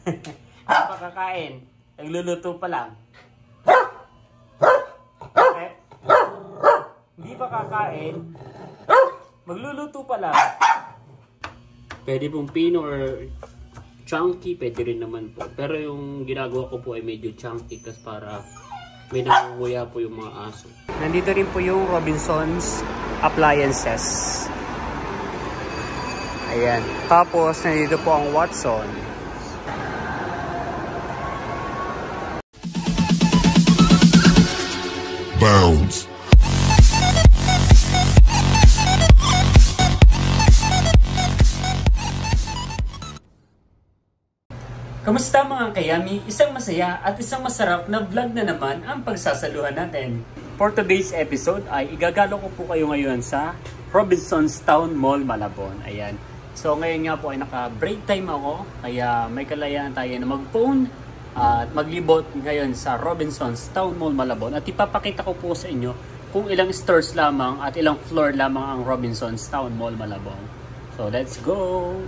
Hindi pa kakain. Nagluluto pa lang. Hindi pa kakain. Magluluto pa lang. Pwede pong pino or chunky, pwede rin naman po. Pero yung ginagawa ko po ay medyo chunky kasi para may nangunguya po yung mga aso. Nandito rin po yung Robinsons appliances. Ayan. Tapos nandito po ang Watson. Bounce. Kamusta mga kayami? Isang masaya at isang masarap na vlog na naman ang pagsasaluhan natin. For today's episode ay igagalo ko po kayo ngayon sa Robinsons Town Mall, Malabon. Ayan. So ngayon nga po ay naka-break time ako, kaya may kalayaan tayo na mag-phone at maglibot ngayon sa Robinsons Town Mall, Malabon. At ipapakita ko po sa inyo kung ilang stores lamang at ilang floor lamang ang Robinsons Town Mall, Malabon. So let's go!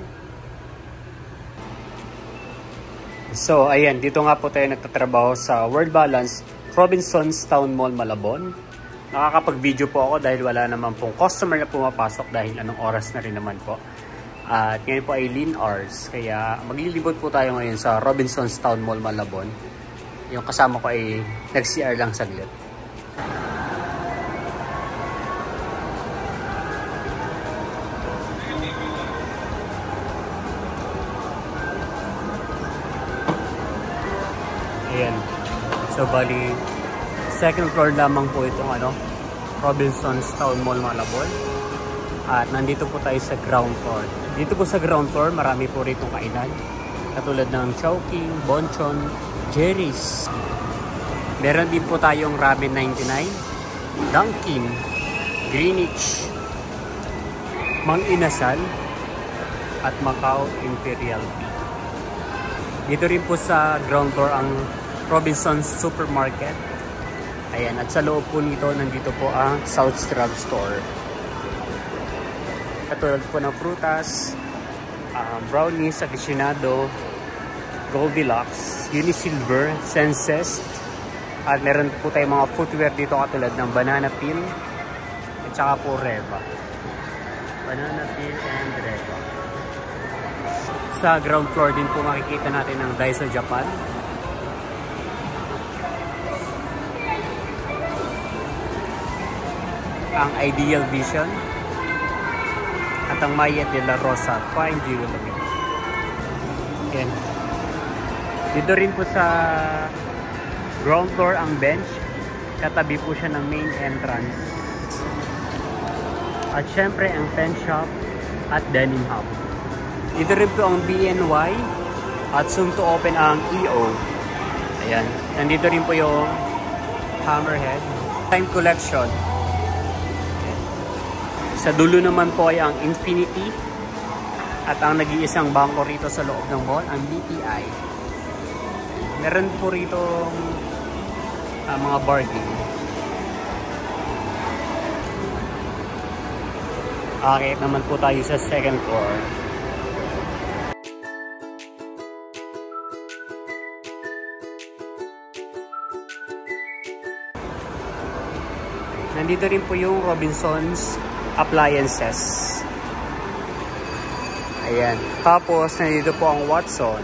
So ayan, dito nga po tayo nagtatrabaho sa World Balance Robinsons Town Mall, Malabon. Nakakapag-video po ako dahil wala naman pong customer na pumapasok dahil anong oras na rin naman po. At ngayon po ay lean hours, kaya maglilibot po tayo ngayon sa Robinsons Town Mall, Malabon. Yung kasama ko ay nag-CR lang saglit. Ayan. So bali, second floor lamang po itong Robinsons Town Mall, Malabon. At nandito po tayo sa ground floor. Dito po sa ground floor, marami po rito kainan. Katulad ng Chowking, Bonchon, Jerry's. Meron din po tayong Ramen 99, Dunkin, Greenwich, Mang Inasal, at Macau Imperial Tea. Dito rin po sa ground floor ang Robinsons Supermarket. Ayan, at sa loob po nito, nandito po ang South's Drug Store. Katulad po ng prutas, brownies, aficionado, Goldilocks, Unisilver, Senses, at meron po tayong mga footwear dito katulad ng Banana Peel at saka po Reva. Banana Peel and Reva. Sa ground floor din po makikita natin ang Daiso Japan. Ang Ideal Vision at ang Maya de la Rosa Fine Jewelry. Yan. Dito rin po sa ground floor ang bench. Katabi po siya ng main entrance. At syempre ang pen shop at dining hub. Dito rin po ang BNY at soon to open ang EO. Ayan. Nandito rin po yung Hammerhead Time Collection. Sa dulo naman po ay ang Infinity at ang nag-iisang bangko rito sa loob ng mall, ang BPI. Meron po rito mga bargain. Okay, naman po tayo sa second floor. Nandito rin po yung Robinsons appliances. Ayan. Tapos, nandito po ang Watson.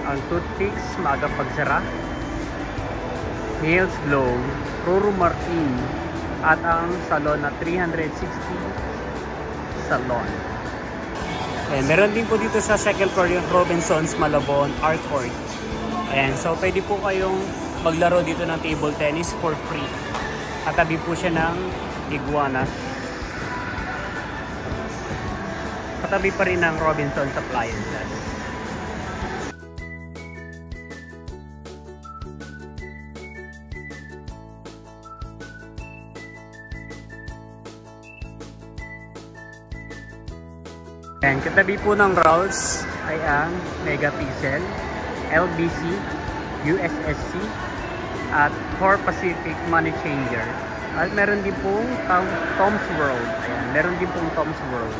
Ang toothpicks, maaga pagsara. Nails Glow, Ruru Martin, at ang salon na 360 Salon. Ayan. Meron din po dito sa second floor yung Robinsons Malabon Art Court. Ayan. So, pwede po kayong maglaro dito ng table tennis for free. Katabi po siya ng Iguana. Katabi pa rin ng Robinsons Appliances. And katabi po ng Rolls ay ang Megapixel, LBC, USSC, at Core Pacific Money Changer. At meron din pong Tom's World. Ayan, meron din pong Tom's World.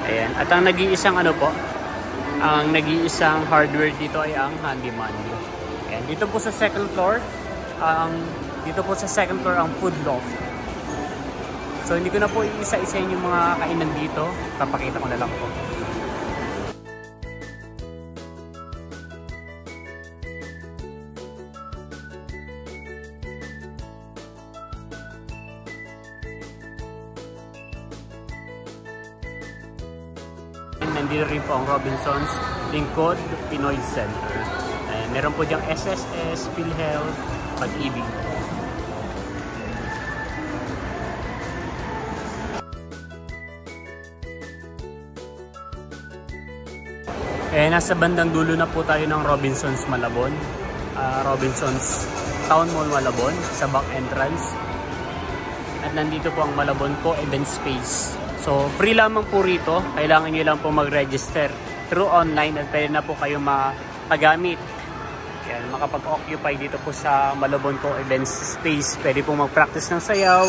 Ayan. At ang nag-iisang ano po, ang nag-iisang hardware dito ay ang handyman. Ayan. Dito po sa second floor, ang food loft. So hindi ko na po iisa-isahin yung mga kainan dito. Papakita ko na lang po. Nandito rin po ang Robinsons Lingkod Pinoy Center. Meron po diyang SSS, PhilHealth, Pag-ibig. Nasa bandang dulo na po tayo ng Robinsons Malabon. Robinsons Town Mall Malabon sa back entrance. At nandito po ang Malabon Co-Event Space. So, free lamang po rito. Kailangan nyo lang po mag-register through online at pwede na po kayo makagamit. Yan, makapag-occupy dito po sa Malabon Co-Events Space. Pwede po mag-practice ng sayaw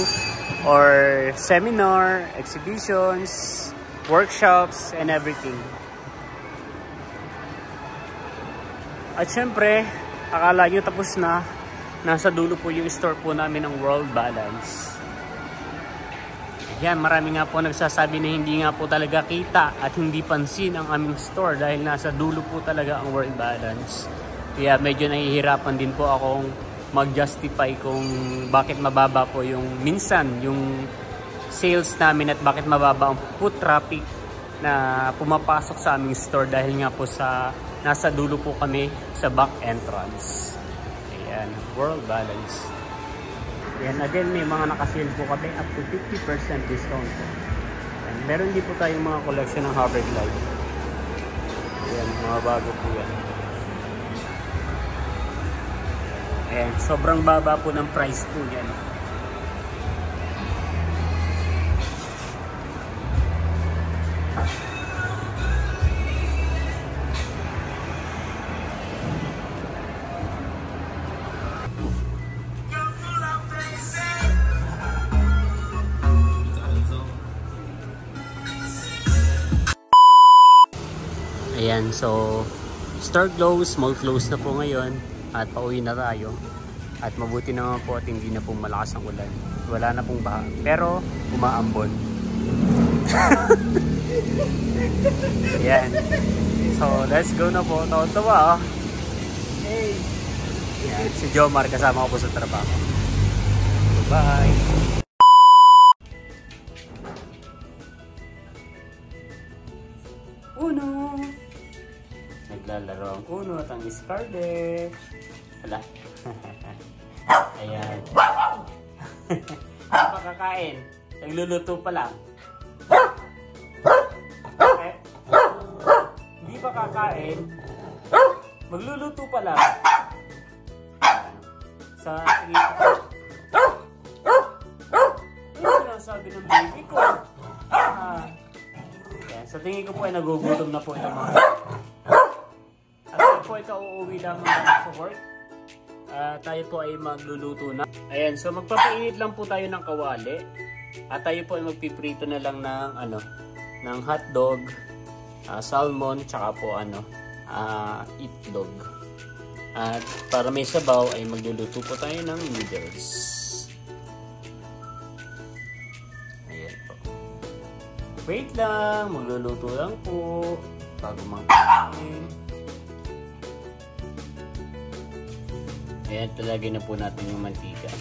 or seminar, exhibitions, workshops, and everything. At syempre, akala nyo tapos na, nasa dulo po yung store po namin ng World Balance. Yan, marami nga po nagsasabi na hindi nga po talaga kita at hindi pansin ang aming store dahil nasa dulo po talaga ang World Balance. Kaya medyo nahihirapan din po akong mag-justify kung bakit mababa po yung minsan yung sales namin at bakit mababa ang foot traffic na pumapasok sa aming store dahil nga po sa nasa dulo po kami sa back entrance. Ayan, World Balance. Yan, again, may mga nakasale po kami up to 50% discount po. Yan, meron din po tayong mga collection ng Harvard Light. Ayan, mga bago po yan. Ayan, sobrang baba po ng price po yan. Ayan, so store close, mall close na po ngayon at pauwi na tayo. At mabuti naman po at hindi na po malakas ang ulan. Wala na pong baha, pero umaambon. Ayan. So let's go na po. Tawa-tawa. Hey! Ayan, si Jomar kasama ko po sa trabaho. Bye! Uno! Naglalaro ang Uno at ang Discarded. Wala. Ayan. Hindi pa kakain. Nagluluto pa lang. Okay. Hindi pa kakain. Magluluto pa lang. Sa tingin ko. Ano sinasabi ng baby ko? Ayan. Sa tingin ko po ay nagugutom na po ito mga. At po ito uuwi lamang sa work. Tayo po ay magluluto na. Ayan, so magpapainit lang po tayo ng kawali. At tayo po ay magpiprito na lang ng ng hotdog, salmon, tsaka po itlog. At para may sabaw ay magluluto po tayo ng noodles. Ayan po. Wait lang, magluluto lang po bago magkain. Ayan, talagay na po natin yung mantika.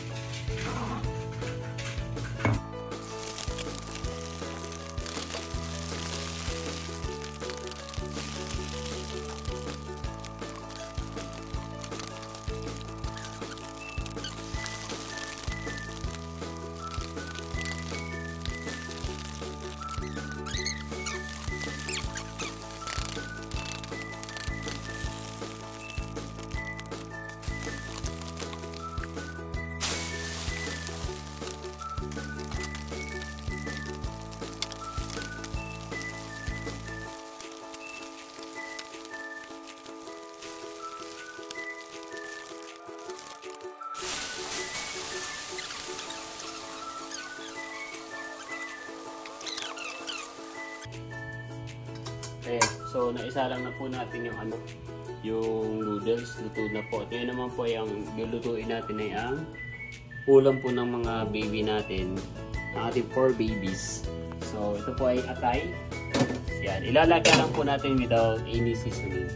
Ayan. So, naisa lang na po natin yung yung noodles. Luto na po. At ngayon naman po yung lulutuin natin ay ang ulam po ng mga baby natin. Ang ating 4 babies. So, ito po ay atay. Yan. Ilalagay lang po natin without any seasoning.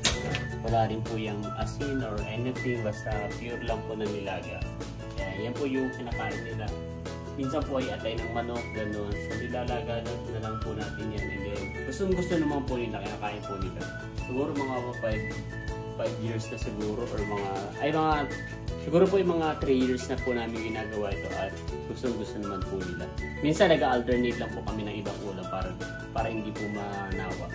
Wala rin po yung asin or anything. Basta pure lang po na nilaga. Yan po yung kinakain nila. Minsan po ay atay ng manok, gano'n. So, nilalaga na lang po natin yan. And then, gusto naman po nila, kinakain po nila. Siguro mga 5 years na siguro, or siguro po yung mga 3 years na po namin ginagawa ito at gusto naman po nila. Minsan nag-alternate lang po kami ng ibang ulam para hindi po manawa.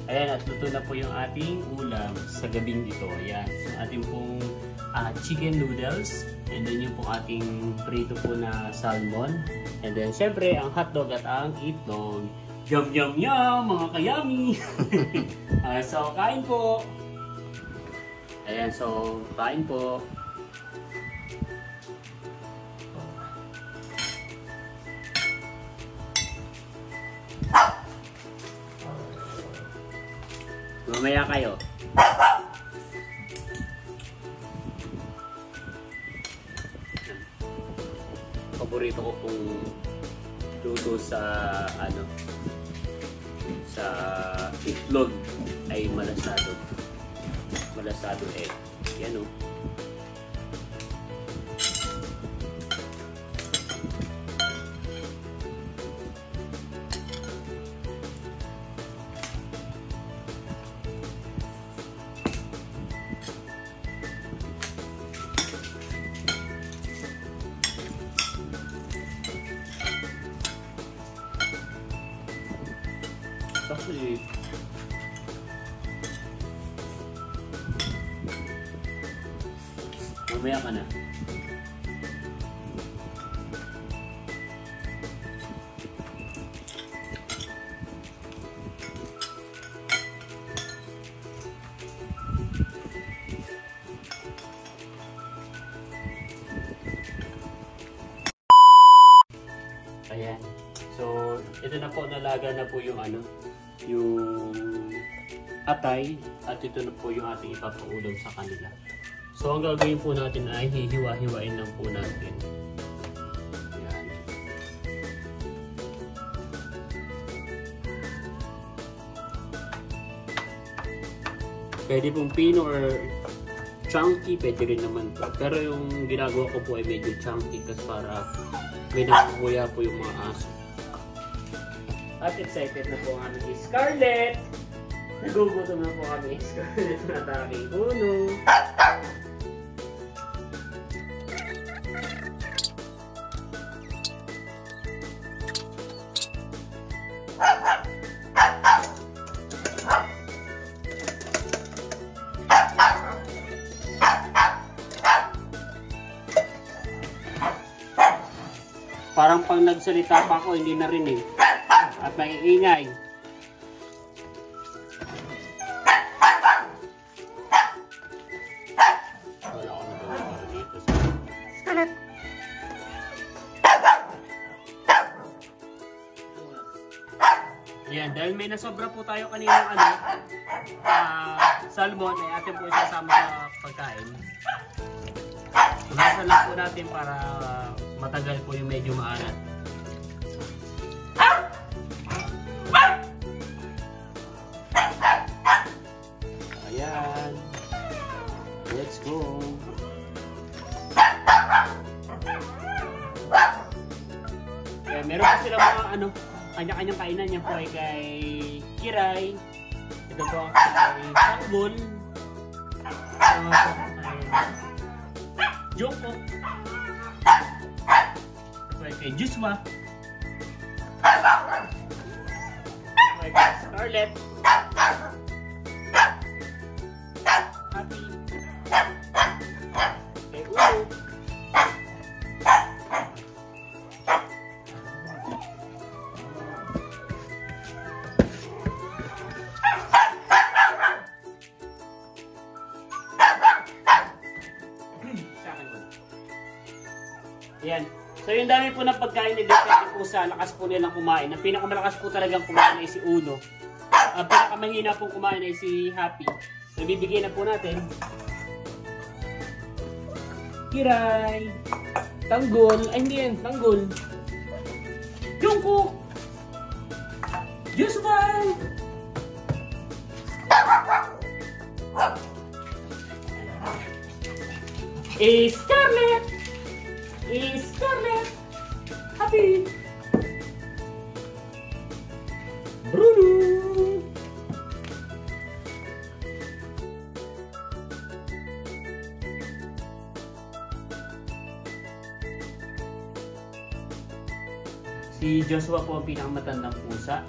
Ayan, at luto na po yung ating ulam sa gabing ito. Ayan, so ating pong chicken noodles, and then yung pong ating prito po na salmon, and then syempre ang hotdog at ang itlog. Yum yum yum mga kayami! So kain po! Ayan, so kain po! Mamaya kayo. Paborito ko pong luto sa sa itlog ay malasado egg. Yan o. Kasi mamaya ka na. Ayan. So, ito na po, nalaga na po yung yung atay, at ito na po yung ating ipapaulam sa kanila. So, ang gagawin po natin ay hihiwa-hiwain lang po natin. Ayan. Pwede pong pino or chunky, pwede rin naman po. Pero yung ginagawa ko po ay medyo chunky kasi para may nakakuya po yung mga aso. At excited na po ang aming Scarlett! Nagugutom na po kami. Scarlett na aking puno. Parang pang nagsalita pa ako, hindi narinig. At may ingay. Wala ko nagawa dito sa Scarlett. Yan, dahil may nasobra po tayo kanina salmon, ay atin po isasama sa pagkain. Nasa lang po natin para matagal po yung medyo maalat. Ayan. Let's go. Kaya meron pa sila mga kanya-kanyang kainan. Yan po ay kay Kiray. Ito po kay Sangbol. Joko. Ito ay kay Jusma. Ito ay kay Scarlett. Happy. Kay Ulo. Ayan. So yun ang dami po ng pagkain ni depende po sa lakas po nilang kumain. Ang pinakamalakas po talagang kumain ay si Uno. Ang pinakamahina pong kumain ay si Happy. So, bibigyan na po natin. Kiray! Tanggol! Ay, hindi yan. Tanggol! Jungkook! Joshua! Scarlett! Scarlett! Happy! Bruno! Si Joshua po ang pinakamatandang pusa.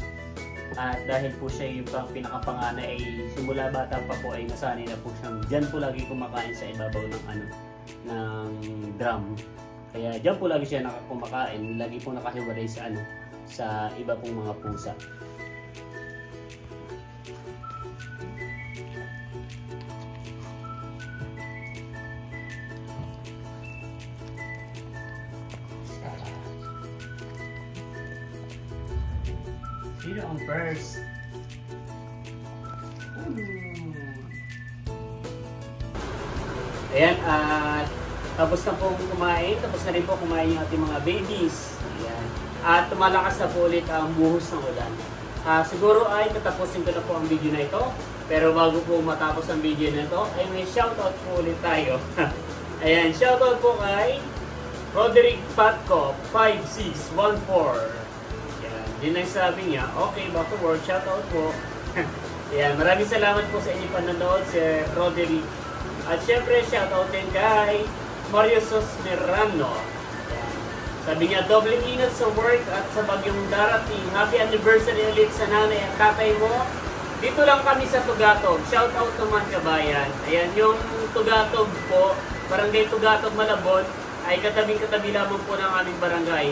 At dahil po siya yung pinakapanganay ay simula bata pa po ay nasanay na po siyang dyan po lagi kumakain sa ibabaw ng ng drum. Kaya dyan po lagi siya kumakain, lagi po nakahiwalay sa iba pong mga pusa. Sino ang first? Ayan, at tapos na pong kumain. Tapos na rin po kumain yung ating mga babies. Ayan. At tumalakas na po ulit ang buhos ng ulan. Siguro ay tatapusin ko na po ang video na ito. Pero bago po matapos ang video na ito, ay may shoutout po ulit tayo. Ayan, shoutout po kay Roderick Patco 5614. Yun lang sabi niya, okay, back to work, shoutout po. Ayan, maraming salamat po sa inyong panonood, Sir Roderick. At syempre, shoutout din kay Mario Sosmerano. Ayan. Sabi niya, doble ingat sa work at sa bagyong darating. Happy anniversary ulit sa nanay at tatay mo. Dito lang kami sa Tugatog. Shoutout naman kabayan. Ayan, yung Tugatog po, Barangay Tugatog, Malabon, ay katabing-katabi lamang po ng aming barangay.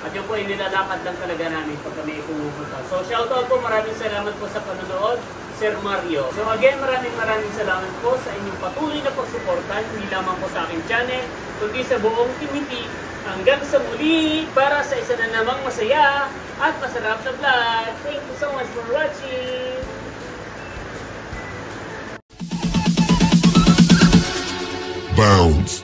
At yun po ay nilalakad lang talaga namin pag kami pumupunta. So shoutout po, maraming salamat po sa panonood, Sir Mario. So again, maraming salamat po sa inyong patuloy na pagsuporta, hindi lamang po sa aking channel, kundi sa buong community. Hanggang sa muli, para sa isa na namang masaya at masarap na vlog. Thank you so much for watching! Bounce.